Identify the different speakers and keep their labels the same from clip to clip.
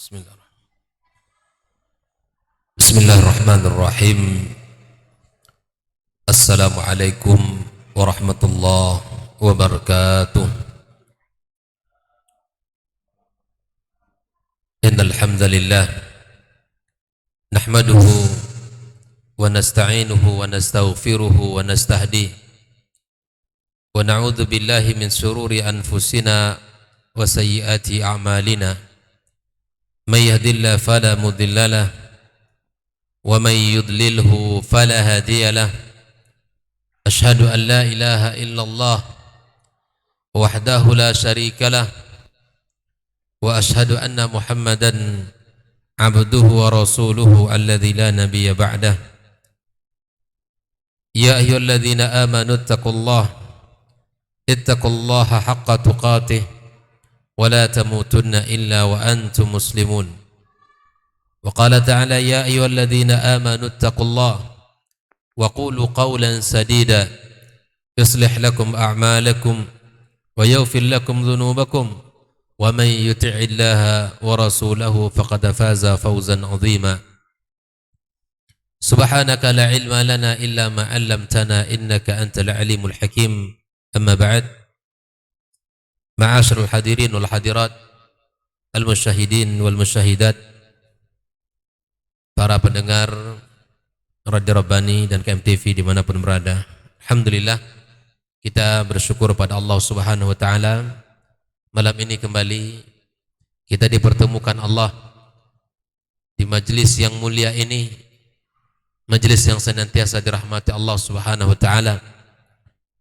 Speaker 1: Bismillahirrahmanirrahim. Assalamualaikum warahmatullahi wabarakatuh. Innal hamdalillah nahmaduhu wa nasta'inuhu wa nastaghfiruhu wa nastahdihi wa na'udzu billahi min shururi anfusina wa sayyiati a'malina. May yahdihillahu fala mudilla lahu wa may yudlilhu fala hadiya lahu. Asyhadu an la ilaha illallah wahdahu la syarika lah wa asyhadu anna Muhammadan abduhu wa rasuluhu alladzi la nabiyya ba'dah. Ya ayyuhalladzina amanu ittaqullaha haqqa tuqatih wa la tamutunna illa wa antum muslimun. Wa qala ta'ala ya ayyuhalladzina amanu ittaqullaha wa qulu qawlan sadida yuslih lakum a'malakum wa yaghfir lakum dhunubakum wa man yuti'illaha wa rasulahu faqad faza fawzan 'azima. Subhanaka la ilma lana illa ma 'allamtana innaka antal alimul hakim. Amma ba'd. Ma'asyiral hadirin wal hadirat, al musyahidin wal musyahidat, para pendengar Radio Rabbani dan KMTV dimanapun berada. Alhamdulillah, kita bersyukur pada Allah Subhanahu wa Ta'ala. Malam ini kembali kita dipertemukan Allah di majlis yang mulia ini, majlis yang senantiasa dirahmati Allah Subhanahu wa Ta'ala,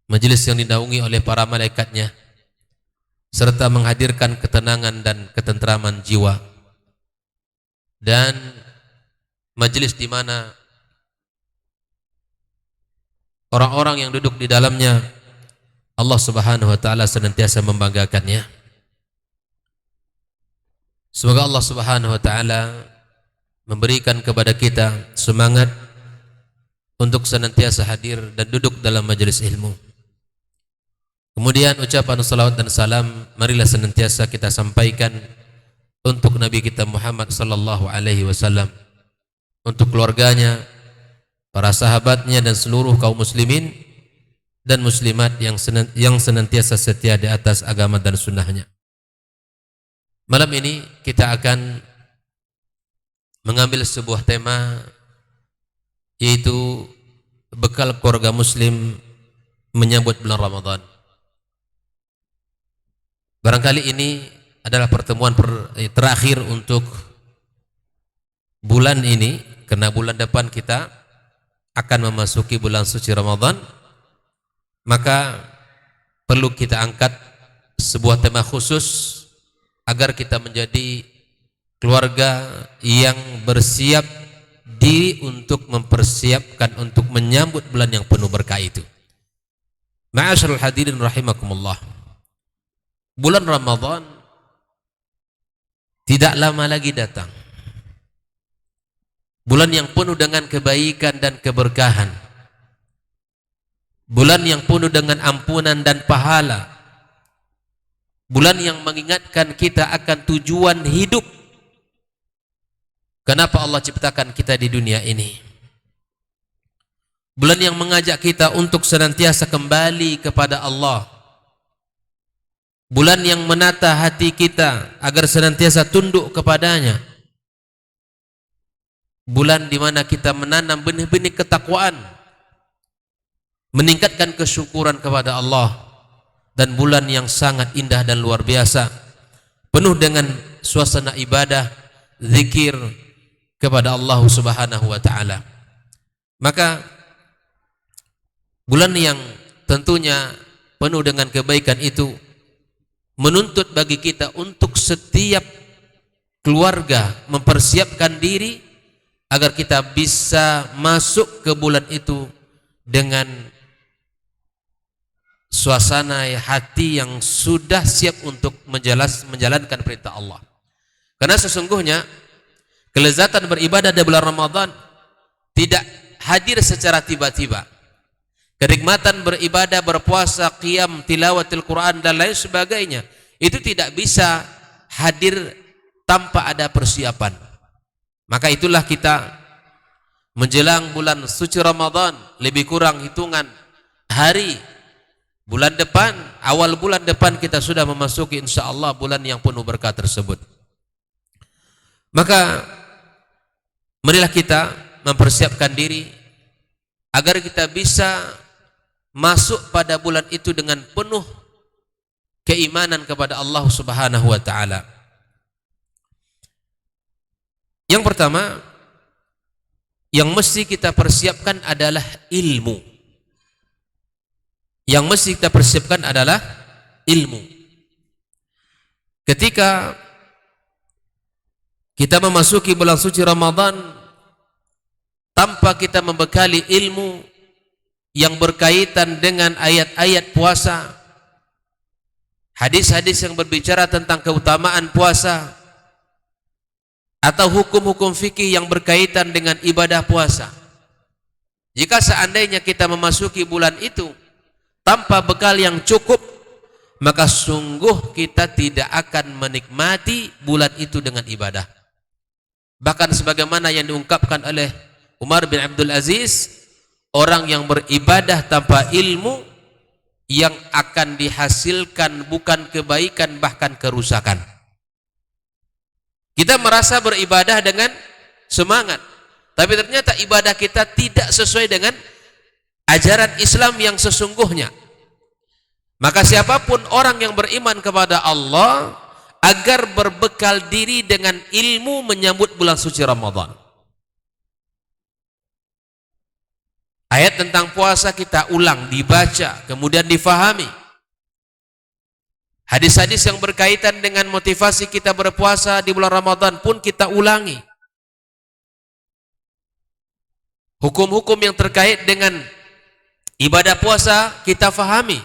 Speaker 1: majlis yang dinaungi oleh para malaikatnya, serta menghadirkan ketenangan dan ketentraman jiwa, dan majlis di mana orang-orang yang duduk di dalamnya Allah Subhanahu wa Ta'ala senantiasa membanggakannya. Semoga Allah Subhanahu wa Ta'ala memberikan kepada kita semangat untuk senantiasa hadir dan duduk dalam majlis ilmu. Kemudian ucapan salawat dan salam marilah senantiasa kita sampaikan untuk Nabi kita Muhammad sallallahu alaihi wasallam, untuk keluarganya, para sahabatnya dan seluruh kaum muslimin dan muslimat yang senantiasa setia di atas agama dan sunnahnya. Malam ini kita akan mengambil sebuah tema, yaitu bekal keluarga muslim menyambut bulan Ramadan. Barangkali ini adalah pertemuan terakhir untuk bulan ini, karena bulan depan kita akan memasuki bulan suci Ramadan. Maka perlu kita angkat sebuah tema khusus agar kita menjadi keluarga yang bersiap diri untuk mempersiapkan untuk menyambut bulan yang penuh berkah itu. Ma'asyiral hadirin rahimakumullah. Bulan Ramadan tidak lama lagi datang. Bulan yang penuh dengan kebaikan dan keberkahan. Bulan yang penuh dengan ampunan dan pahala. Bulan yang mengingatkan kita akan tujuan hidup. Kenapa Allah ciptakan kita di dunia ini? Bulan yang mengajak kita untuk senantiasa kembali kepada Allah. Bulan yang menata hati kita agar senantiasa tunduk kepadanya. Bulan di mana kita menanam benih-benih ketakwaan, meningkatkan kesyukuran kepada Allah, dan bulan yang sangat indah dan luar biasa, penuh dengan suasana ibadah, zikir kepada Allah Subhanahu wa Ta'ala. Maka bulan yang tentunya penuh dengan kebaikan itu menuntut bagi kita untuk setiap keluarga mempersiapkan diri agar kita bisa masuk ke bulan itu dengan suasana hati yang sudah siap untuk menjalankan perintah Allah. Karena sesungguhnya kelezatan beribadah di bulan Ramadan tidak hadir secara tiba-tiba. Kenikmatan beribadah, berpuasa, qiyam, tilawatil Quran dan lain sebagainya itu tidak bisa hadir tanpa ada persiapan. Maka itulah kita menjelang bulan suci Ramadan, lebih kurang hitungan hari, bulan depan, awal bulan depan kita sudah memasuki insyaallah bulan yang penuh berkah tersebut. Maka marilah kita mempersiapkan diri agar kita bisa masuk pada bulan itu dengan penuh keimanan kepada Allah Subhanahu wa taala. Yang pertama yang mesti kita persiapkan adalah ilmu. Yang mesti kita persiapkan adalah ilmu. Ketika kita memasuki bulan suci Ramadan tanpa kita membekali ilmu yang berkaitan dengan ayat-ayat puasa, hadis-hadis yang berbicara tentang keutamaan puasa, atau hukum-hukum fikih yang berkaitan dengan ibadah puasa, jika seandainya kita memasuki bulan itu tanpa bekal yang cukup, maka sungguh kita tidak akan menikmati bulan itu dengan ibadah. Bahkan sebagaimana yang diungkapkan oleh Umar bin Abdul Aziz, orang yang beribadah tanpa ilmu yang akan dihasilkan bukan kebaikan bahkan kerusakan. Kita merasa beribadah dengan semangat, tapi ternyata ibadah kita tidak sesuai dengan ajaran Islam yang sesungguhnya. Maka siapapun orang yang beriman kepada Allah agar berbekal diri dengan ilmu menyambut bulan suci Ramadan. Ayat tentang puasa kita ulang, dibaca, kemudian difahami. Hadis-hadis yang berkaitan dengan motivasi kita berpuasa di bulan Ramadan pun kita ulangi. Hukum-hukum yang terkait dengan ibadah puasa kita fahami.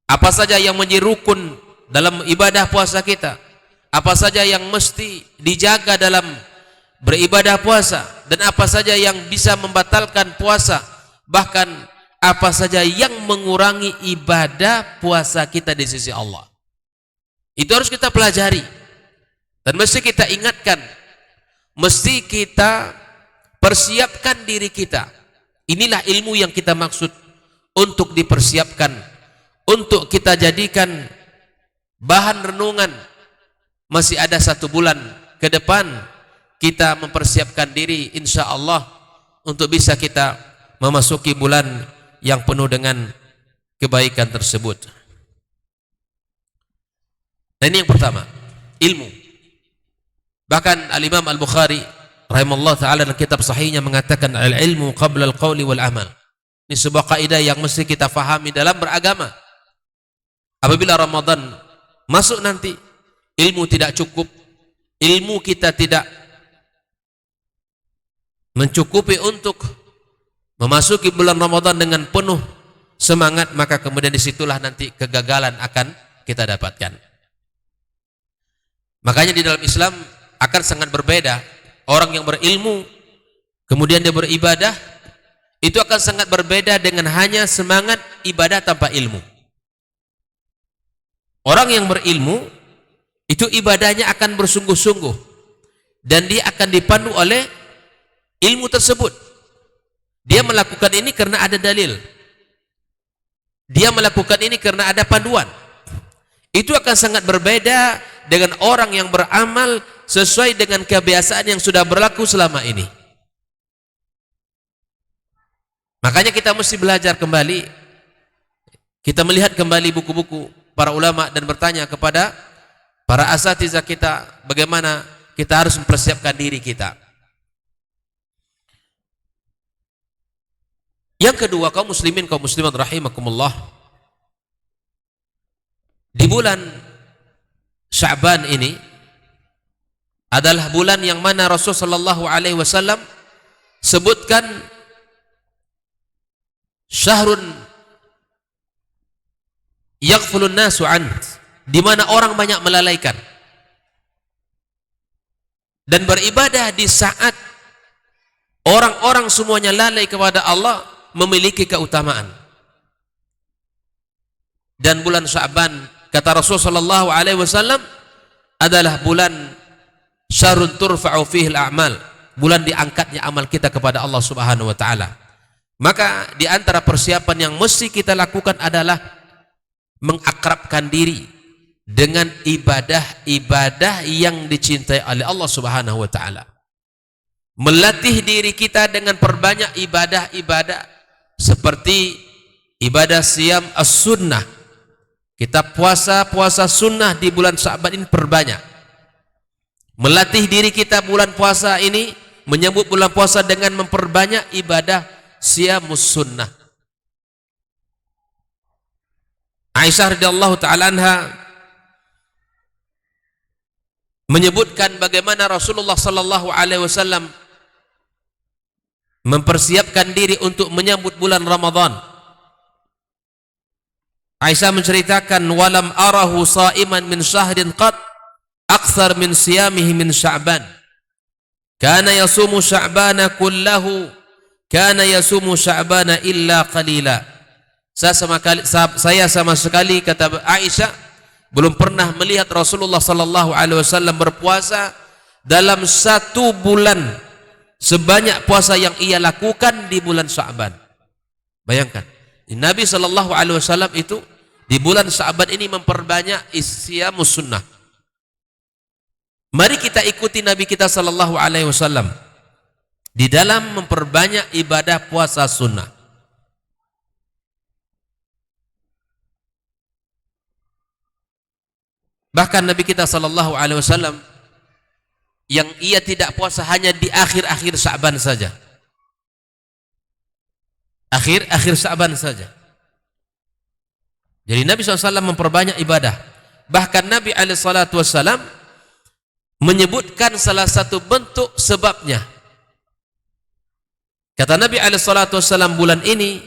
Speaker 1: Apa saja yang menjadi rukun dalam ibadah puasa kita, apa saja yang mesti dijaga dalam beribadah puasa, dan apa saja yang bisa membatalkan puasa, bahkan apa saja yang mengurangi ibadah puasa kita di sisi Allah. Itu harus kita pelajari dan mesti kita ingatkan, mesti kita persiapkan diri kita. Inilah ilmu yang kita maksud untuk dipersiapkan, untuk kita jadikan bahan renungan. Masih ada 1 bulan ke depan kita mempersiapkan diri insya Allah untuk bisa kita memasuki bulan yang penuh dengan kebaikan tersebut. Nah, ini yang pertama, ilmu. Bahkan Al-Imam Al-Bukhari rahimahullah ta'ala dalam kitab sahihnya mengatakan al-ilmu qabla al-qawli wal-amal. Ini sebuah kaidah yang mesti kita fahami dalam beragama. Apabila Ramadan masuk nanti, ilmu tidak cukup, ilmu kita tidak mencukupi untuk memasuki bulan Ramadan dengan penuh semangat, maka kemudian disitulah nanti kegagalan akan kita dapatkan. Makanya di dalam Islam akan sangat berbeda. Orang yang berilmu kemudian dia beribadah, itu akan sangat berbeda dengan hanya semangat ibadah tanpa ilmu. Orang yang berilmu itu ibadahnya akan bersungguh-sungguh dan dia akan dipandu oleh ilmu tersebut. Dia melakukan ini karena ada dalil. Dia melakukan ini karena ada panduan. Itu akan sangat berbeda dengan orang yang beramal sesuai dengan kebiasaan yang sudah berlaku selama ini. Makanya kita mesti belajar kembali. Kita melihat kembali buku-buku para ulama dan bertanya kepada para asatizah kita bagaimana kita harus mempersiapkan diri kita. Yang kedua, kaum muslimin, kaum muslimat rahimakumullah, di bulan Sya'ban ini adalah bulan yang mana Rasulullah SAW sebutkan syahrun yaghfulun nasu an, di mana orang banyak melalaikan dan beribadah di saat orang-orang semuanya lalai kepada Allah memiliki keutamaan. Dan bulan Sya'ban, kata Rasulullah SAW, adalah bulan syahrun turfa'u fihi al-a'mal, bulan diangkatnya amal kita kepada Allah Subhanahu wa taala. Maka di antara persiapan yang mesti kita lakukan adalah mengakrabkan diri dengan ibadah-ibadah yang dicintai oleh Allah Subhanahu wa taala. Melatih diri kita dengan perbanyak ibadah-ibadah seperti ibadah siyam as-sunnah. Kita puasa sunnah di bulan Sya'ban ini perbanyak. Melatih diri kita bulan puasa ini, menyambut bulan puasa dengan memperbanyak ibadah siyamus sunnah. Aisyah radhiyallahu taala anha menyebutkan bagaimana Rasulullah sallallahu alaihi wasallam mempersiapkan diri untuk menyambut bulan Ramadan. Aisyah menceritakan, walam arahu sa'iman min syahrin qad akthar min siyamihi min Sya'ban. Kana yasumu Sya'bana kullahu, kana yasumu Sya'bana illa qalila. Saya sama sekali, kata Aisyah, belum pernah melihat Rasulullah sallallahu alaihi wasallam berpuasa dalam satu bulan sebanyak puasa yang ia lakukan di bulan Sya'ban. Bayangkan, Nabi sallallahu alaihi wasallam itu di bulan Sya'ban ini memperbanyak isyamus sunnah. Mari kita ikuti Nabi kita sallallahu alaihi wasallam di dalam memperbanyak ibadah puasa sunnah. Bahkan Nabi kita sallallahu alaihi wasallam yang ia tidak puasa hanya di akhir-akhir Sya'ban saja. Akhir-akhir Sya'ban saja. Jadi Nabi SAW memperbanyak ibadah. Bahkan Nabi SAW menyebutkan salah satu bentuk sebabnya. Kata Nabi SAW, bulan ini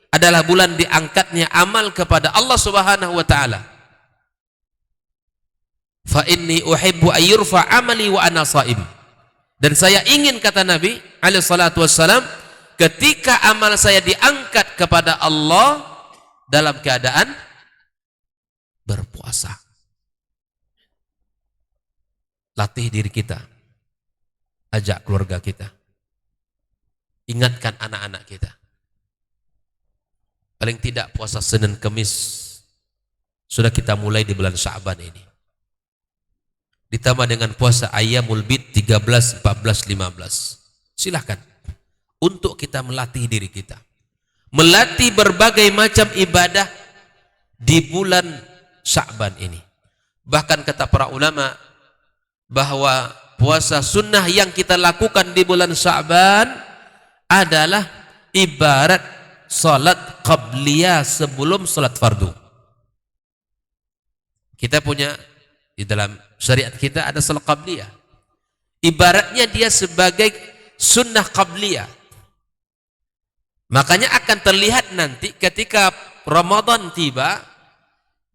Speaker 1: adalah bulan diangkatnya amal kepada Allah Subhanahu wa taala. Fa inni uhibbu ayyurfa amali wa ana shaim. Dan saya ingin, kata Nabi SAW, ketika amal saya diangkat kepada Allah dalam keadaan berpuasa. Latih diri kita, ajak keluarga kita, ingatkan anak-anak kita. Paling tidak puasa Senin Kemis sudah kita mulai di bulan Sya'ban ini. Ditambah dengan puasa Ayyamul Bid 13, 14, 15. Silahkan untuk kita melatih diri kita, melatih berbagai macam ibadah di bulan Sya'ban ini. Bahkan kata para ulama bahwa puasa sunnah yang kita lakukan di bulan Sya'ban adalah ibarat salat qabliyah sebelum salat fardu. Kita punya di dalam syariat kita ada salat qabliyah. Ibaratnya dia sebagai sunnah qabliyah. Makanya akan terlihat nanti ketika Ramadan tiba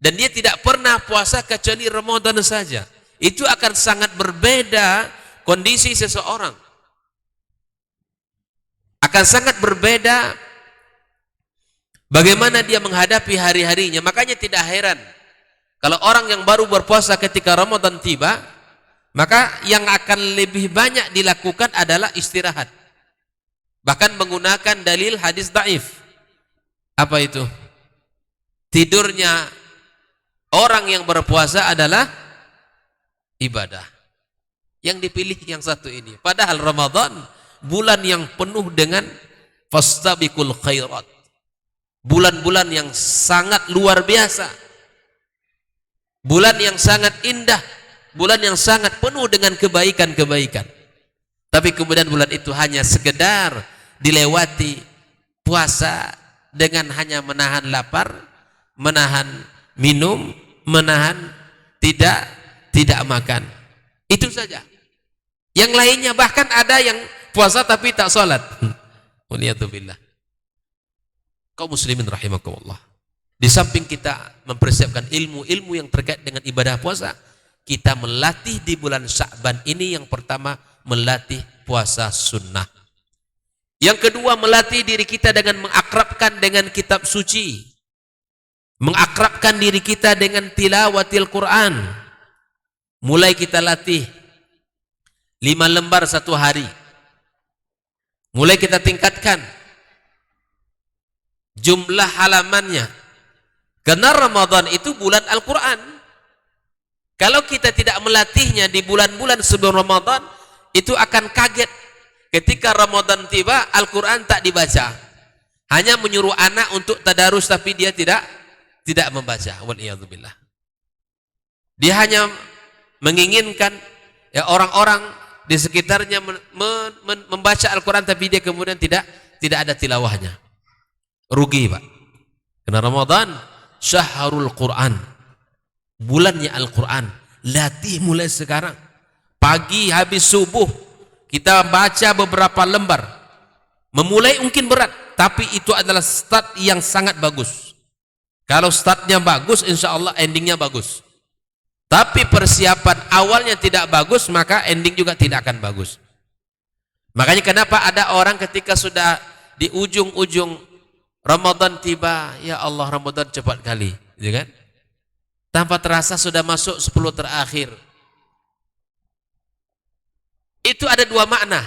Speaker 1: dan dia tidak pernah puasa kecuali Ramadan saja. Itu akan sangat berbeda kondisi seseorang. Akan sangat berbeda bagaimana dia menghadapi hari-harinya. Makanya tidak heran kalau orang yang baru berpuasa ketika Ramadan tiba, maka yang akan lebih banyak dilakukan adalah istirahat. Bahkan menggunakan dalil hadis dhaif. Apa itu? Tidurnya orang yang berpuasa adalah ibadah. Yang dipilih yang satu ini. Padahal Ramadan bulan yang penuh dengan fastabiqul khairat. Bulan-bulan yang sangat luar biasa. Bulan yang sangat indah. Bulan yang sangat penuh dengan kebaikan-kebaikan. Tapi kemudian bulan itu hanya sekedar dilewati puasa dengan hanya menahan lapar, menahan minum, menahan tidak makan. Itu saja. Yang lainnya bahkan ada yang puasa tapi tak sholat. Waliyatubillah. Kaum muslimin rahimakumullah. Di samping kita mempersiapkan ilmu-ilmu yang terkait dengan ibadah puasa, kita melatih di bulan Sya'ban ini yang pertama melatih puasa sunnah. Yang kedua melatih diri kita dengan mengakrabkan dengan kitab suci. Mengakrabkan diri kita dengan tilawatil Quran. Mulai kita latih 5 lembar satu hari. Mulai kita tingkatkan jumlah halamannya. Karena Ramadan itu bulan Al-Quran. Kalau kita tidak melatihnya di bulan-bulan sebelum Ramadan, itu akan kaget. Ketika Ramadan tiba, Al-Quran tak dibaca. Hanya menyuruh anak untuk tadarus, tapi dia tidak membaca. Waliyadzubillah. Dia hanya menginginkan ya, orang-orang di sekitarnya membaca Al-Quran, tapi dia kemudian tidak ada tilawahnya. Rugi, Pak. Karena Ramadan syahrul Quran, bulannya Al-Quran. Latih mulai sekarang. Pagi habis subuh kita baca beberapa lembar. Memulai mungkin berat, tapi itu adalah start yang sangat bagus. Kalau startnya bagus, insya Allah endingnya bagus. Tapi persiapan awalnya tidak bagus, maka ending juga tidak akan bagus. Makanya kenapa ada orang ketika sudah di ujung-ujung Ramadan tiba, ya Allah Ramadan cepat kali, gitu kan? Tanpa terasa sudah masuk 10 terakhir. Itu ada 2 makna.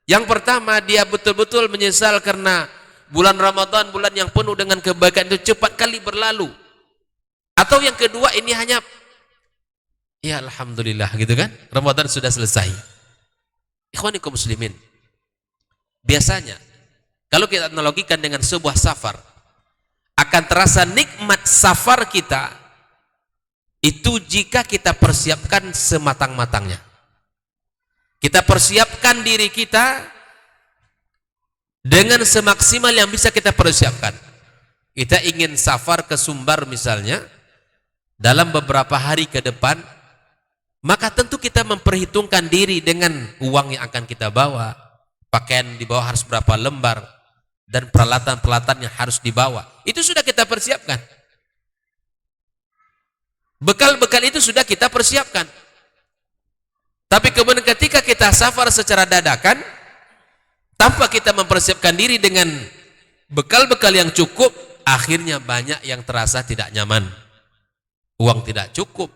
Speaker 1: Yang pertama, dia betul-betul menyesal karena bulan Ramadan, bulan yang penuh dengan kebaikan itu cepat kali berlalu. Atau yang kedua, ini hanya ya alhamdulillah, gitu kan? Ramadan sudah selesai. Ikhwanikum muslimin. Biasanya kalau kita analogikan dengan sebuah safar, akan terasa nikmat safar kita itu jika kita persiapkan sematang-matangnya. Kita persiapkan diri kita dengan semaksimal yang bisa kita persiapkan. Kita ingin safar ke Sumbar misalnya, dalam beberapa hari ke depan, maka tentu kita memperhitungkan diri dengan uang yang akan kita bawa, pakaian dibawa harus berapa lembar, dan peralatan-peralatan yang harus dibawa. Itu sudah kita persiapkan. Bekal-bekal itu sudah kita persiapkan. Tapi kemudian ketika kita safar secara dadakan, tanpa kita mempersiapkan diri dengan bekal-bekal yang cukup, akhirnya banyak yang terasa tidak nyaman. Uang tidak cukup,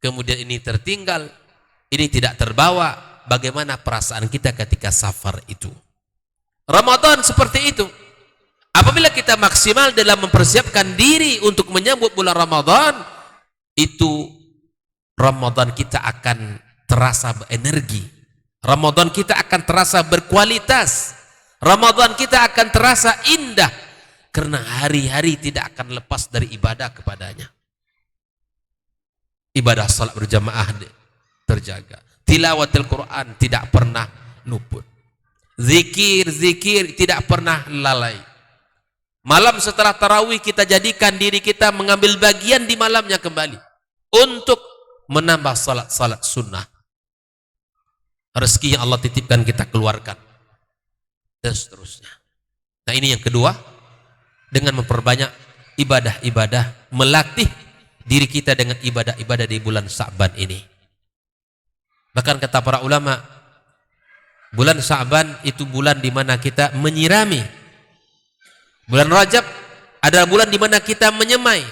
Speaker 1: kemudian ini tertinggal, ini tidak terbawa. Bagaimana perasaan kita ketika safar itu? Ramadan seperti itu. Apabila kita maksimal dalam mempersiapkan diri untuk menyambut bulan Ramadan, itu Ramadan kita akan terasa berenergi. Ramadan kita akan terasa berkualitas. Ramadan kita akan terasa indah. Karena hari-hari tidak akan lepas dari ibadah kepadanya. Ibadah salat berjamaah terjaga. Tilawatil Quran tidak pernah luput. Zikir tidak pernah lalai. Malam setelah tarawih kita jadikan diri kita mengambil bagian di malamnya kembali untuk menambah salat sunnah. Rezeki yang Allah titipkan kita keluarkan dan seterusnya. Nah, ini yang kedua, dengan memperbanyak ibadah-ibadah, melatih diri kita dengan ibadah-ibadah di bulan Sa'ban ini. Bahkan kata para ulama, bulan Sa'ban itu bulan di mana kita menyirami. Bulan Rajab adalah bulan di mana kita menyemai.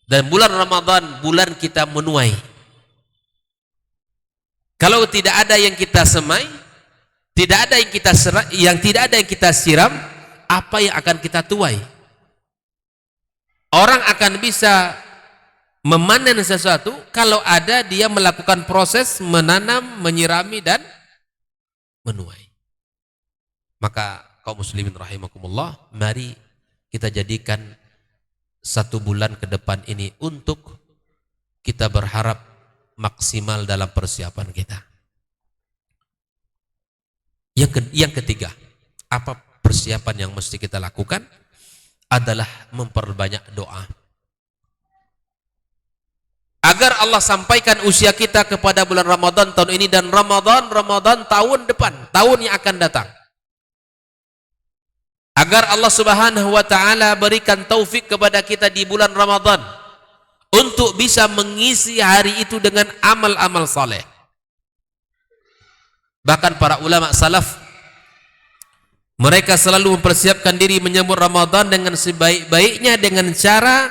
Speaker 1: Dan bulan Ramadan bulan kita menuai. Kalau tidak ada yang kita semai, tidak ada yang kita siram, apa yang akan kita tuai? Orang akan bisa memanen sesuatu kalau ada dia melakukan proses menanam, menyirami dan menuai. Maka kaum muslimin rahimakumullah, mari kita jadikan 1 bulan ke depan ini untuk kita berharap maksimal dalam persiapan kita. Yang ketiga, apa persiapan yang mesti kita lakukan adalah memperbanyak doa. Agar Allah sampaikan usia kita kepada bulan Ramadan tahun ini dan Ramadan tahun depan, tahun yang akan datang. Agar Allah Subhanahu wa taala berikan taufik kepada kita di bulan Ramadan untuk bisa mengisi hari itu dengan amal-amal saleh. Bahkan para ulama salaf, mereka selalu mempersiapkan diri menyambut Ramadan dengan sebaik-baiknya dengan cara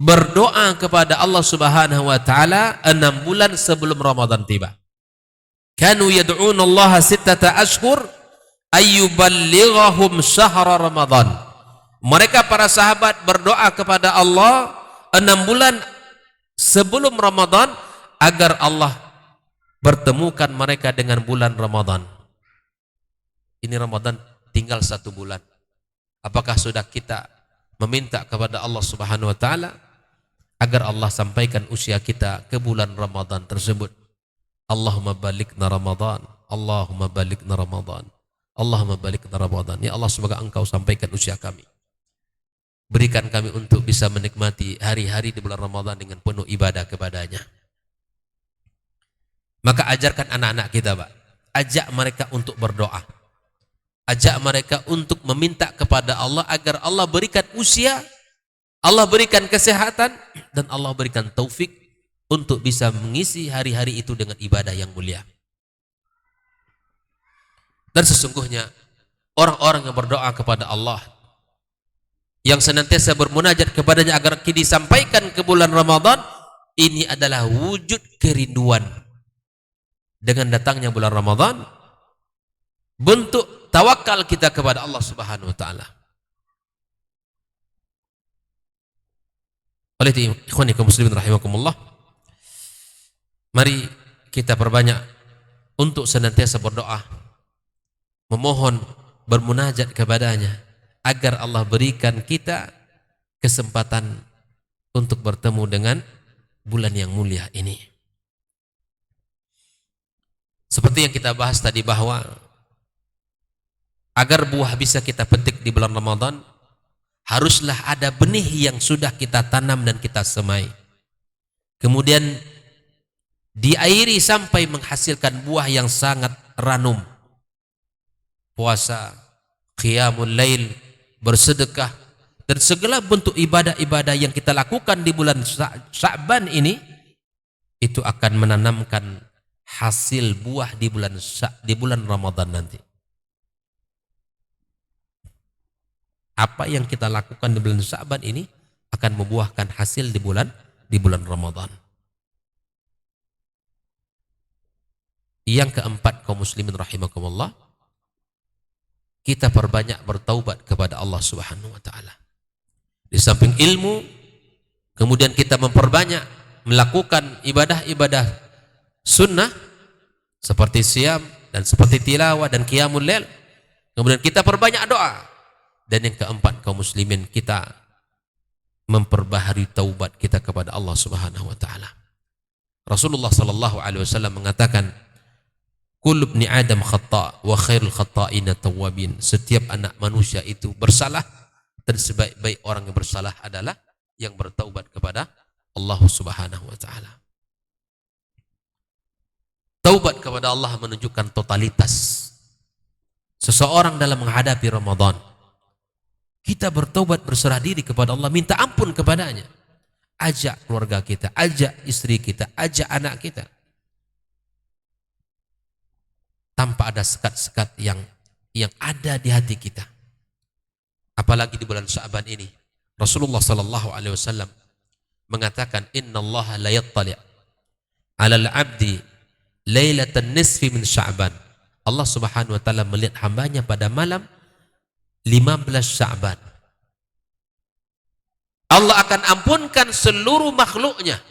Speaker 1: berdoa kepada Allah Subhanahu wa taala 6 bulan sebelum Ramadan tiba. Kanu yad'una Allah 6 ashhur ayyuballighahum syahra Ramadan. Mereka para sahabat berdoa kepada Allah 6 bulan sebelum Ramadan agar Allah bertemukan mereka dengan bulan Ramadan. Ini Ramadan tinggal 1 bulan. Apakah sudah kita meminta kepada Allah Subhanahu wa taala agar Allah sampaikan usia kita ke bulan Ramadan tersebut? Allahumma balighna Ramadan, Allahumma balighna Ramadan, Allahumma balighna Ramadan. Ya Allah, semoga Engkau sampaikan usia kami. Berikan kami untuk bisa menikmati hari-hari di bulan Ramadan dengan penuh ibadah kepadanya. Maka ajarkan anak-anak kita, Pak. Ajak mereka untuk berdoa. Ajak mereka untuk meminta kepada Allah agar Allah berikan usia, Allah berikan kesehatan, dan Allah berikan taufik untuk bisa mengisi hari-hari itu dengan ibadah yang mulia. Dan sesungguhnya orang-orang yang berdoa kepada Allah, yang senantiasa bermunajat kepadanya agar disampaikan ke bulan Ramadan, ini adalah wujud kerinduan. Dengan datangnya bulan Ramadan, bentuk tawakal kita kepada Allah Subhanahu wa taala. Oleh itu, ikhwani kaum muslimin rahimakumullah, mari kita perbanyak untuk senantiasa berdoa, memohon, bermunajat kepadanya agar Allah berikan kita kesempatan untuk bertemu dengan bulan yang mulia ini. Seperti yang kita bahas tadi, bahwa agar buah bisa kita petik di bulan Ramadan, haruslah ada benih yang sudah kita tanam dan kita semai. Kemudian diairi sampai menghasilkan buah yang sangat ranum. Puasa, qiyamul lail, bersedekah, dan segala bentuk ibadah-ibadah yang kita lakukan di bulan Sya'ban ini, itu akan menanamkan hasil buah di bulan Ramadan nanti. Apa yang kita lakukan di bulan Sya'ban ini akan membuahkan hasil di bulan Ramadan. Yang keempat, kaum muslimin rahimakumullah, kita perbanyak bertaubat kepada Allah Subhanahu wa taala. Di samping ilmu, kemudian kita memperbanyak melakukan ibadah-ibadah sunnah seperti siam dan seperti tilawah dan qiyamul lail. Kemudian kita perbanyak doa. Dan yang keempat, kaum muslimin, kita memperbaharui taubat kita kepada Allah Subhanahu wa taala. Rasulullah sallallahu alaihi wasallam mengatakan, kullu ibni adam khata' wa khairul khata'ina tawwabin. Setiap anak manusia itu bersalah, dan sebaik-baik orang yang bersalah adalah yang bertaubat kepada Allah Subhanahu wa taala. Taubat kepada Allah menunjukkan totalitas seseorang dalam menghadapi Ramadan. Kita bertaubat, berserah diri kepada Allah, minta ampun kepadanya. Ajak keluarga kita, ajak istri kita, ajak anak kita. Tanpa ada sekat-sekat yang ada di hati kita. Apalagi di bulan Sya'ban ini. Rasulullah sallallahu alaihi wasallam mengatakan, innallaha la yattali' 'alal 'abdi lailatan nisfi min Sya'ban. Allah Subhanahu wa taala melihat hambanya pada malam 15 Sya'ban. Allah akan ampunkan seluruh makhluknya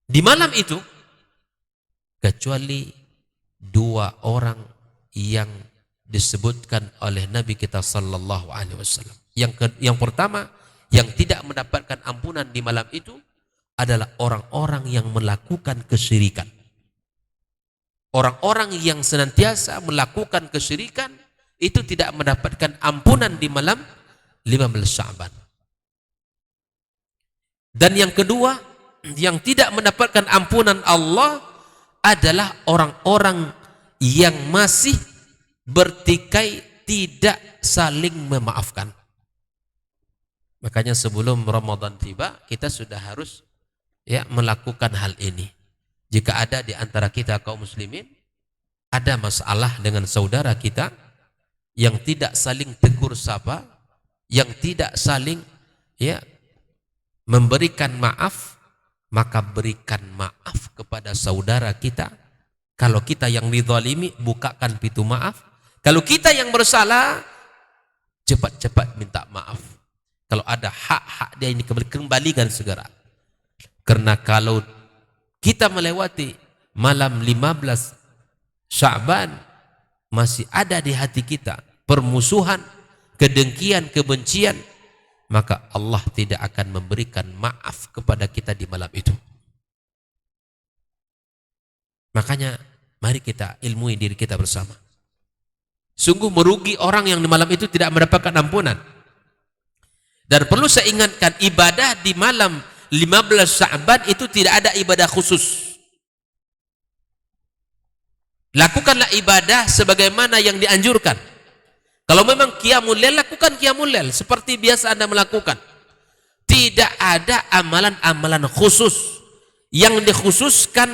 Speaker 1: di malam itu, kecuali 2 orang yang disebutkan oleh Nabi kita sallallahu alaihi wasallam. Yang pertama, yang tidak mendapatkan ampunan di malam itu adalah orang-orang yang melakukan kesyirikan. Orang-orang yang senantiasa melakukan kesyirikan itu tidak mendapatkan ampunan di malam 15 Sya'ban. Dan yang kedua, yang tidak mendapatkan ampunan Allah adalah orang-orang yang masih bertikai tidak saling memaafkan. Makanya sebelum Ramadan tiba, kita sudah harus melakukan hal ini. Jika ada di antara kita kaum muslimin ada masalah dengan saudara kita yang tidak saling tegur sapa, yang tidak saling memberikan maaf, maka berikan maaf kepada saudara kita. Kalau kita yang dizalimi, bukakan pintu maaf. Kalau kita yang bersalah, cepat-cepat minta maaf. Kalau ada hak-hak dia ini kembalikan segera. Karena kalau kita melewati malam 15 Sya'ban, masih ada di hati kita permusuhan, kedengkian, kebencian, maka Allah tidak akan memberikan maaf kepada kita di malam itu. Makanya mari kita ilmui diri kita bersama. Sungguh merugi orang yang di malam itu tidak mendapatkan ampunan. Dan perlu saya ingatkan, ibadah di malam 15 Sya'ban itu tidak ada ibadah khusus. Lakukanlah ibadah sebagaimana yang dianjurkan. Kalau memang qiyamul lail, lakukan qiyamul lail seperti biasa Anda melakukan. Tidak ada amalan-amalan khusus yang dikhususkan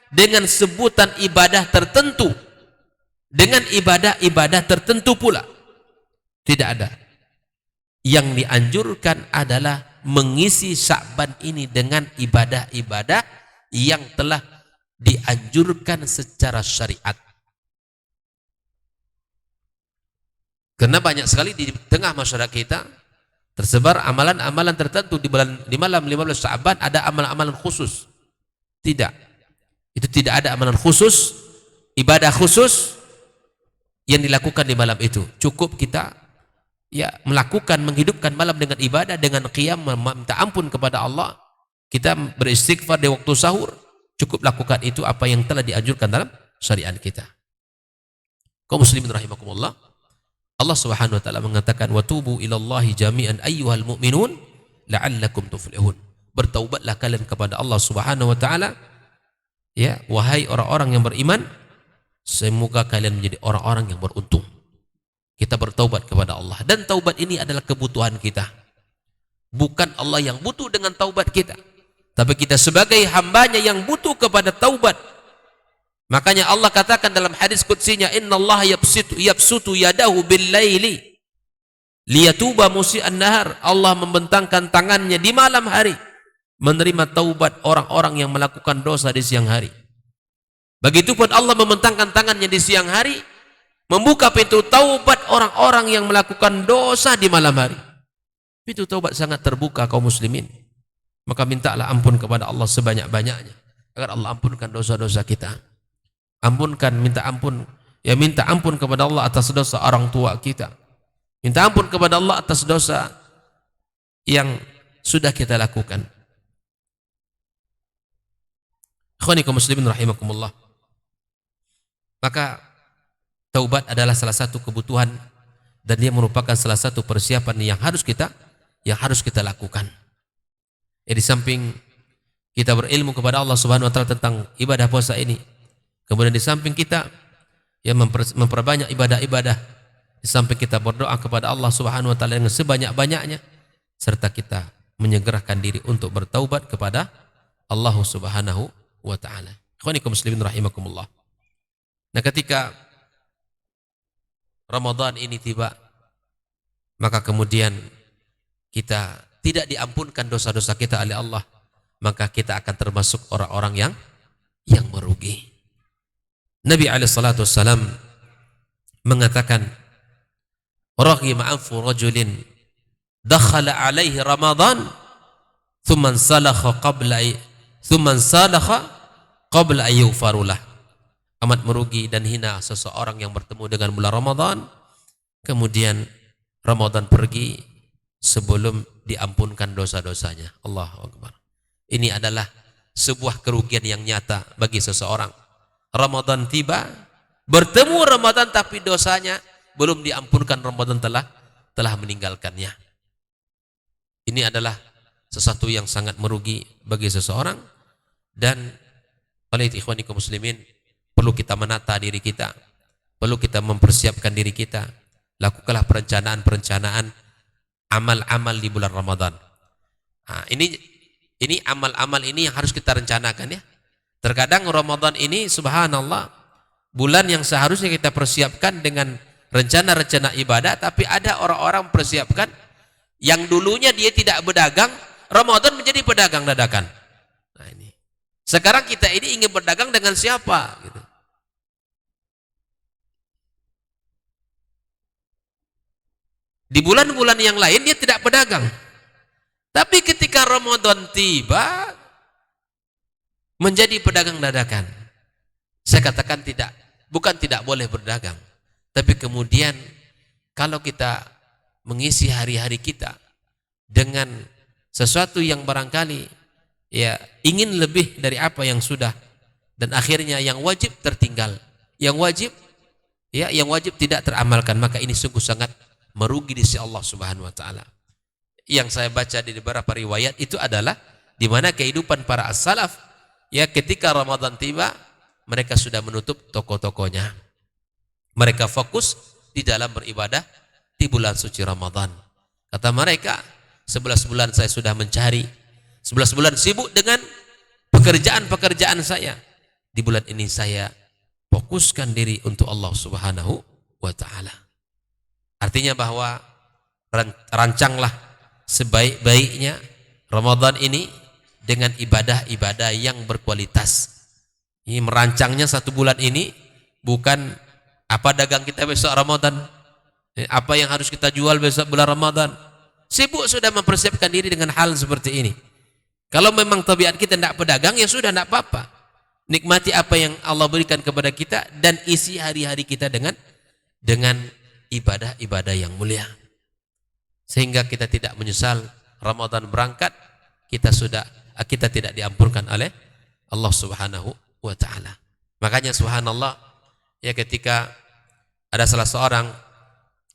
Speaker 1: dengan sebutan ibadah tertentu, dengan ibadah-ibadah tertentu pula. Tidak ada. Yang dianjurkan adalah mengisi Sya'ban ini dengan ibadah-ibadah yang telah dianjurkan secara syariat. Karena banyak sekali di tengah masyarakat kita tersebar amalan-amalan tertentu di malam 15 Sya'ban ada amalan-amalan khusus. Tidak. Itu tidak ada amalan khusus, ibadah khusus yang dilakukan di malam itu. Cukup kita melakukan, menghidupkan malam dengan ibadah, dengan qiyam, meminta ampun kepada Allah. Kita beristighfar di waktu sahur. Cukup lakukan itu apa yang telah dianjurkan dalam syariat kita. Kaum muslimin rahimakumullah, Allah Subhanahu wa taala mengatakan, "Wa tubu ilallahi jami'an ayyuhal mu'minun la'allakum tuflihun." Bertaubatlah kalian kepada Allah Subhanahu wa taala, ya, wahai orang-orang yang beriman, semoga kalian menjadi orang-orang yang beruntung. Kita bertaubat kepada Allah, dan taubat ini adalah kebutuhan kita. Bukan Allah yang butuh dengan taubat kita, tapi kita sebagai hambanya yang butuh kepada taubat. Makanya Allah katakan dalam hadis qudsinya, innallaha yabsutu yadahu bil-laili liyatuba musii'an nahar. Allah membentangkan tangannya di malam hari menerima taubat orang-orang yang melakukan dosa di siang hari. Begitupun Allah membentangkan tangannya di siang hari membuka pintu taubat orang-orang yang melakukan dosa di malam hari. Pintu taubat sangat terbuka kaum muslimin. Maka mintalah ampun kepada Allah sebanyak-banyaknya agar Allah ampunkan dosa-dosa kita. Ampunkan, minta ampun kepada Allah atas dosa orang tua kita. Minta ampun kepada Allah atas dosa yang sudah kita lakukan. Ikhwani kaum muslimin rahimakumullah. Maka taubat adalah salah satu kebutuhan dan dia merupakan salah satu persiapan yang harus kita lakukan. Di samping kita berilmu kepada Allah Subhanahu wa taala tentang ibadah puasa ini, kemudian di samping kita memperbanyak ibadah-ibadah, di samping kita berdoa kepada Allah Subhanahu wa taala dengan sebanyak-banyaknya, serta kita menyegerakan diri untuk bertaubat kepada Allah Subhanahu wa taala. Ikhwanikum muslimin rahimakumullah. Nah, ketika Ramadan ini tiba, maka kemudian kita tidak diampunkan dosa-dosa kita oleh Allah, maka kita akan termasuk orang-orang yang merugi. Nabi alaihissalatu wassalam mengatakan, raghima anfu rajulin dakhala alaihi Ramadan thumman salakha qabla ayyufarulah. Amat merugi dan hina seseorang yang bertemu dengan bulan Ramadan, kemudian Ramadan pergi sebelum diampunkan dosa-dosanya. Allahu Akbar. Ini adalah sebuah kerugian yang nyata bagi seseorang. Ramadan tiba, bertemu Ramadan tapi dosanya belum diampunkan, Ramadan telah meninggalkannya. Ini adalah sesuatu yang sangat merugi bagi seseorang, dan oleh ikhwani kaum muslimin perlu kita menata diri kita, perlu kita mempersiapkan diri kita. Lakukanlah perencanaan-perencanaan amal-amal di bulan Ramadan. Nah, ini amal-amal ini yang harus kita rencanakan ya. Terkadang Ramadan ini subhanallah bulan yang seharusnya kita persiapkan dengan rencana-rencana ibadah, tapi ada orang-orang persiapkan yang dulunya dia tidak berdagang, Ramadan menjadi pedagang dadakan. Nah ini. Sekarang kita ini ingin berdagang dengan siapa? Gitu. Di bulan-bulan yang lain dia tidak pedagang. Tapi ketika Ramadan tiba, menjadi pedagang dadakan. Saya katakan tidak, bukan tidak boleh berdagang. Tapi kemudian kalau kita mengisi hari-hari kita dengan sesuatu yang barangkali ya ingin lebih dari apa yang sudah, dan akhirnya yang wajib tertinggal, yang wajib tidak teramalkan, maka ini sungguh sangat merugi di sisi Allah Subhanahu wa taala. Yang saya baca di beberapa riwayat itu adalah di mana kehidupan para as-salaf ya ketika Ramadan tiba mereka sudah menutup toko-tokonya. Mereka fokus di dalam beribadah di bulan suci Ramadan. Kata mereka, 11 bulan saya sudah mencari, 11 bulan sibuk dengan pekerjaan-pekerjaan saya. Di bulan ini saya fokuskan diri untuk Allah Subhanahu wa taala. Artinya bahwa rancanglah sebaik-baiknya Ramadan ini dengan ibadah-ibadah yang berkualitas. Ini merancangnya 1 bulan ini bukan apa dagang kita besok Ramadan, apa yang harus kita jual besok bulan Ramadan. Sibuk sudah mempersiapkan diri dengan hal seperti ini. Kalau memang tabiat kita tidak pedagang, ya sudah, tidak apa-apa. Nikmati apa yang Allah berikan kepada kita dan isi hari-hari kita dengan ibadah-ibadah yang mulia. Sehingga kita tidak menyesal Ramadan berangkat, kita tidak diampunkan oleh Allah Subhanahu wa taala. Makanya subhanallah, ya ketika ada salah seorang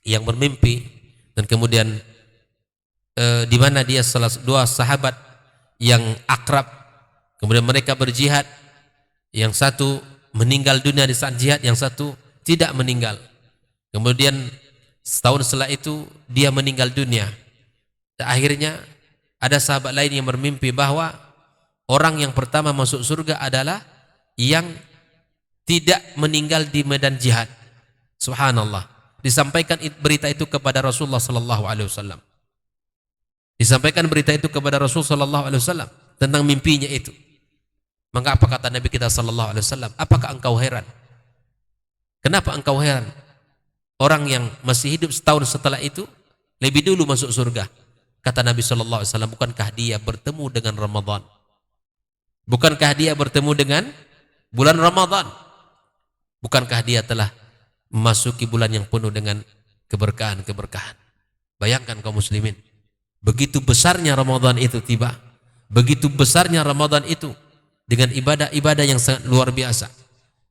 Speaker 1: yang bermimpi dan kemudian di mana dia salah 2 sahabat yang akrab, kemudian mereka berjihad, yang satu meninggal dunia di saat jihad, yang satu tidak meninggal. Kemudian setahun setelah itu dia meninggal dunia. Dan akhirnya ada sahabat lain yang bermimpi bahwa orang yang pertama masuk surga adalah yang tidak meninggal di medan jihad. Subhanallah. Disampaikan berita itu kepada Rasulullah sallallahu alaihi wasallam. Disampaikan berita itu kepada Rasulullah sallallahu alaihi wasallam tentang mimpinya itu. Maka apa kata Nabi kita sallallahu alaihi wasallam? Apakah engkau heran? Kenapa engkau heran? Orang yang masih hidup setahun setelah itu lebih dulu masuk surga. Kata Nabi sallallahu alaihi wasallam, bukankah dia bertemu dengan Ramadan? Bukankah dia bertemu dengan bulan Ramadan? Bukankah dia telah memasuki bulan yang penuh dengan keberkahan-keberkahan? Bayangkan kaum muslimin, begitu besarnya Ramadan itu tiba, begitu besarnya Ramadan itu dengan ibadah-ibadah yang sangat luar biasa.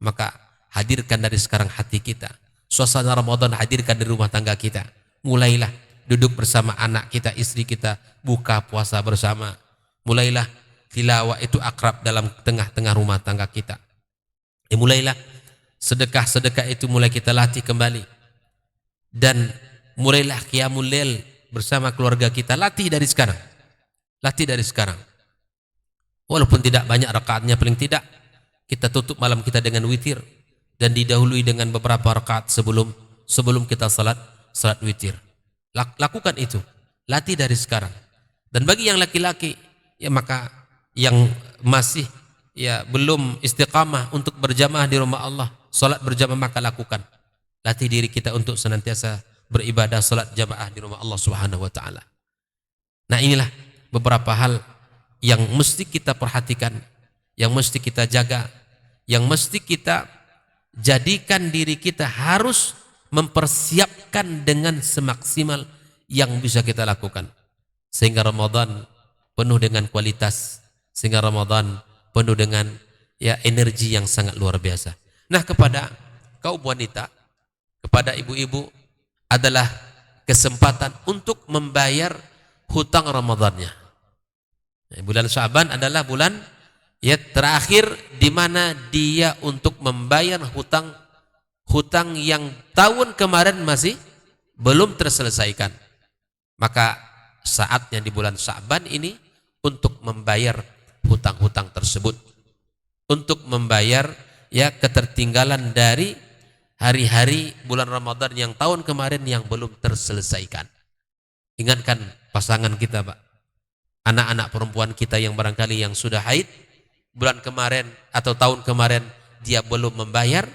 Speaker 1: Maka hadirkan dari sekarang hati kita suasana Ramadan, hadirkan di rumah tangga kita. Mulailah duduk bersama anak kita, istri kita, buka puasa bersama. Mulailah tilawah itu akrab dalam tengah-tengah rumah tangga kita. Mulailah sedekah-sedekah itu mulai kita latih kembali. Dan mulailah qiyamul lail bersama keluarga kita, latih dari sekarang. Latih dari sekarang. Walaupun tidak banyak rakaatnya, paling tidak kita tutup malam kita dengan witir dan didahului dengan beberapa rakaat sebelum kita salat witir. Lakukan itu. Latih dari sekarang. Dan bagi yang laki-laki, ya maka yang masih ya belum istiqamah untuk berjamaah di rumah Allah, salat berjamaah, maka lakukan. Latih diri kita untuk senantiasa beribadah salat jamaah di rumah Allah Subhanahu wa taala. Nah, inilah beberapa hal yang mesti kita perhatikan, yang mesti kita jaga, yang mesti kita jadikan diri kita harus mempersiapkan dengan semaksimal yang bisa kita lakukan. Sehingga Ramadan penuh dengan kualitas, sehingga Ramadan penuh dengan ya energi yang sangat luar biasa. Nah, kepada kaum wanita, kepada ibu-ibu adalah kesempatan untuk membayar hutang Ramadannya. Bulan Sya'ban adalah bulan ya terakhir di mana dia untuk membayar hutang yang tahun kemarin masih belum terselesaikan. Maka saatnya di bulan Sya'ban ini untuk membayar hutang-hutang tersebut, untuk membayar ya ketertinggalan dari hari-hari bulan Ramadan yang tahun kemarin yang belum terselesaikan. Ingatkan pasangan kita, Pak. anak-anak perempuan kita yang barangkali yang sudah haid bulan kemarin atau tahun kemarin dia belum membayar,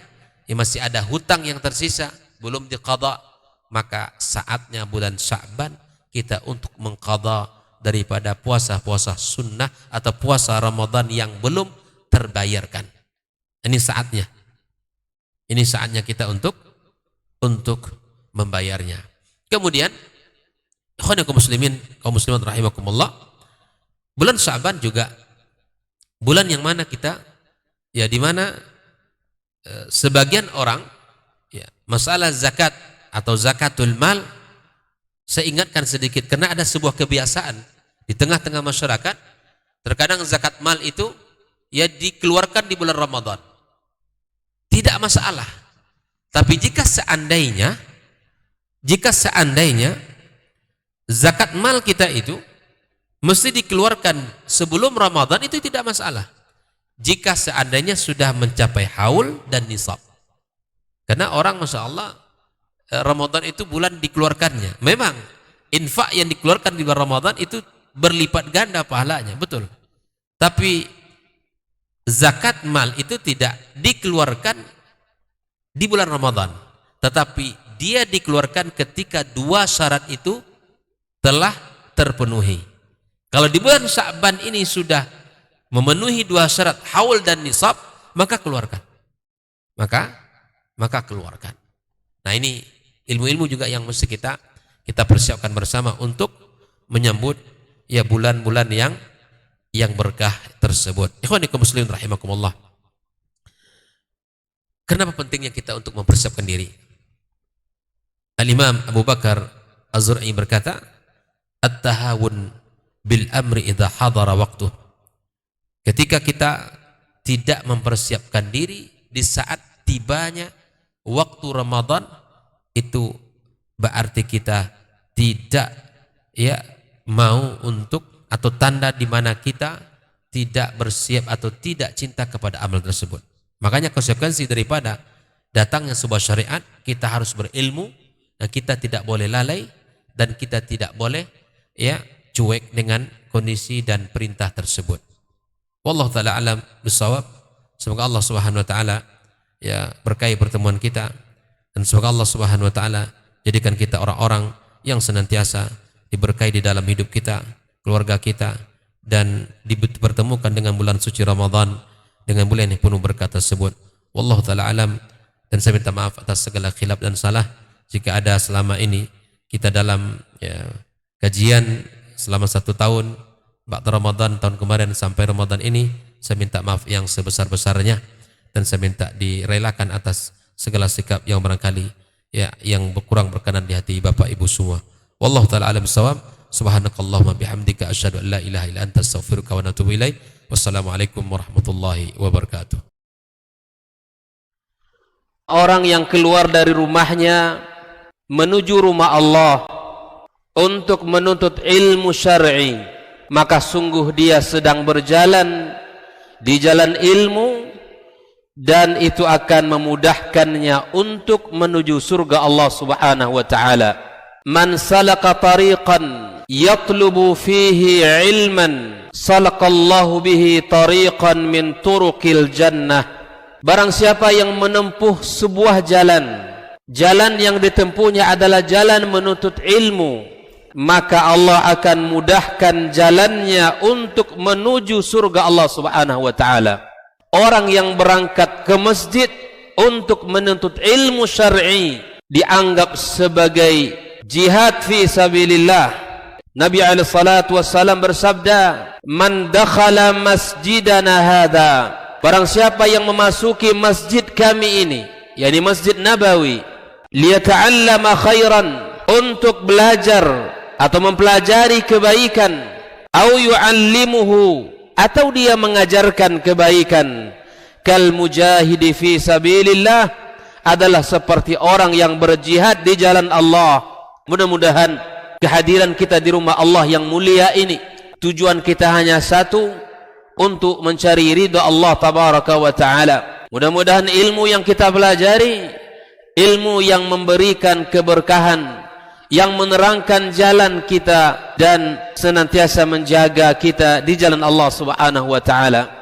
Speaker 1: ya masih ada hutang yang tersisa belum diqadha, maka saatnya bulan Sya'ban kita untuk mengqadha daripada puasa-puasa sunnah atau puasa Ramadan yang belum terbayarkan. Ini saatnya. Ini saatnya kita untuk membayarnya. Kemudian, ikhwanikum muslimin, kaum muslimat rahimakumullah, bulan Sya'ban juga bulan yang mana kita, ya di mana sebagian orang, ya, masalah zakat atau zakatul mal, saya ingatkan sedikit karena ada sebuah kebiasaan di tengah-tengah masyarakat, terkadang zakat mal itu ya dikeluarkan di bulan Ramadan. Tidak masalah. Tapi jika seandainya zakat mal kita itu mesti dikeluarkan sebelum Ramadan, itu tidak masalah. Jika seandainya sudah mencapai haul dan nisab. Karena orang Masya Allah Ramadan itu bulan dikeluarkannya. Memang infak yang dikeluarkan di bulan Ramadan itu berlipat ganda pahalanya, betul. Tapi zakat mal itu tidak dikeluarkan di bulan Ramadan, tetapi dia dikeluarkan ketika dua syarat itu telah terpenuhi. Kalau di bulan Sya'ban ini sudah memenuhi dua syarat haul dan nisab, maka keluarkan. Maka keluarkan. Nah, ini ilmu-ilmu juga yang mesti kita persiapkan bersama untuk menyambut ya bulan-bulan yang berkah tersebut. Ikhwanikum muslimin rahimakumullah. Kenapa pentingnya kita untuk mempersiapkan diri? Al-Imam Abu Bakar Az-Zur'i berkata, "At-tahawun bil amri idza hadara waktu." Ketika kita tidak mempersiapkan diri di saat tibanya waktu Ramadan, itu berarti kita tidak ya mau untuk, atau tanda di mana kita tidak bersiap atau tidak cinta kepada amal tersebut. Makanya konsekuensi daripada datangnya sebuah syariat, kita harus berilmu dan kita tidak boleh lalai dan kita tidak boleh ya cuek dengan kondisi dan perintah tersebut. Wallahu taala alam bisawab. Semoga Allah Subhanahu wa taala ya berkahi pertemuan kita, dan semoga Allah Subhanahu wa taala jadikan kita orang-orang yang senantiasa diberkahi di dalam hidup kita, keluarga kita, dan dipertemukan dengan bulan suci Ramadan dengan bulan yang penuh berkat tersebut. Wallahu taala alam, dan saya minta maaf atas segala khilaf dan salah jika ada selama ini kita dalam ya, kajian selama 1 tahun ba'da Ramadan tahun kemarin sampai Ramadan ini, saya minta maaf yang sebesar-besarnya, dan saya minta direlakan atas segala sikap yang barangkali ya yang kurang berkenan di hati Bapak Ibu semua. Wallahu taala alam bisawab. Subhanakallahumma bihamdika asyhadu an la ilaha illa anta astaghfiruka wa atubu ilaik. Wassalamualaikum warahmatullahi wabarakatuh.
Speaker 2: Orang yang keluar dari rumahnya menuju rumah Allah untuk menuntut ilmu syar'i, maka sungguh dia sedang berjalan di jalan ilmu, dan itu akan memudahkannya untuk menuju surga Allah Subhanahu wa taala. Man salaka tariqan yatlubu fihi ilman salaqallahu bihi tariqan min turuqil jannah. Barang siapa yang menempuh sebuah jalan yang ditempuhnya adalah jalan menuntut ilmu, maka Allah akan mudahkan jalannya untuk menuju surga Allah Subhanahu wa taala. Orang yang berangkat ke masjid untuk menuntut ilmu syar'i dianggap sebagai jihad fi sabilillah. Nabi alaihi salatu wassalam bersabda, "Man dakhala masjidana hadza," barang siapa yang memasuki masjid kami ini, yakni Masjid Nabawi, liyata'allama khairan, untuk belajar atau mempelajari kebaikan, au yu'allimuhu, atau dia mengajarkan kebaikan, kal mujahidi fi sabilillah, adalah seperti orang yang berjihad di jalan Allah. Mudah-mudahan kehadiran kita di rumah Allah yang mulia ini, tujuan kita hanya satu, untuk mencari ridha Allah tabaraka wa taala. Mudah-mudahan ilmu yang kita pelajari, ilmu yang memberikan keberkahan, yang menerangkan jalan kita dan senantiasa menjaga kita di jalan Allah Subhanahu wa taala.